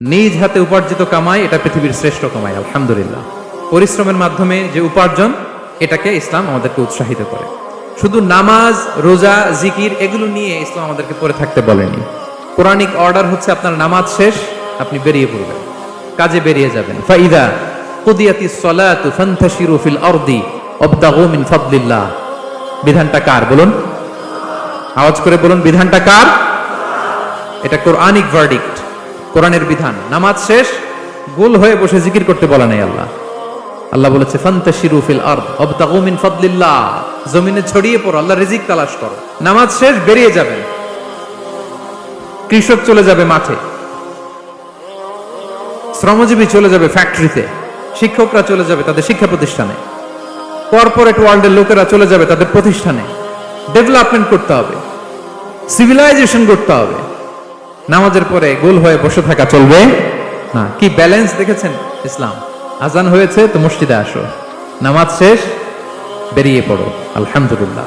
নিজ হাতে উপার্জিত কামাই এটা পৃথিবীর শ্রেষ্ঠ কামাই, আলহামদুলিল্লাহ। পরিশ্রমের মাধ্যমে যে উপার্জন, এটাকে ইসলাম আমাদেরকে উৎসাহিত করে। শুধু নামাজ, রোজা, জিকির এগুলো নিয়ে ইসলাম আমাদেরকে পড়ে থাকতে বলেনি। কোরআনিক অর্ডার হচ্ছে আপনার নামাজ শেষ, আপনি বেরিয়ে পড়বেন, কাজে বেরিয়ে যাবেন। ফাইদা কুদিয়াতিস সালাতু ফান্তাশিরু ফিল আরদি ওয়াবতাগু মিন ফাদলিল্লাহ। বিধানটা কার বলুন? আওয়াজ করে বলুন, বিধানটা কার? এটা কোরআনিক ভার্ডিক্ট, কোরআনের বিধান। নামাজ শেষ, গোল হয়ে বসে জিকির করতে বলা নাই আল্লাহ। আল্লাহ বলেছে ফান্তাশিরু ফিল আরদ ওয়াবতাগু মিন ফাদলিল্লাহ, জমিনে ছড়িয়ে পড়ো, আল্লাহর রিজিক তালাশ করো। নামাজ শেষ, বেরিয়ে যাবেন। কৃষক চলে যাবে মাঠে, শ্রমজীবী চলে যাবে ফ্যাক্টরিতে, শিক্ষকরা চলে যাবে তাদের শিক্ষা প্রতিষ্ঠানে, কর্পোরেট ওয়ার্ল্ডের লোকেরা চলে যাবে তাদের প্রতিষ্ঠানে। ডেভেলপমেন্ট করতে হবে, সিভিলাইজেশন করতে হবে। নামাজের পরে গোল হয়ে বসে থাকা চলবে না। কি ব্যালেন্স দেখেছেন ইসলাম? আজান হয়েছে তো মসজিদে আসো, নামাজ শেষ বেরিয়ে পড়ো, আলহামদুলিল্লাহ।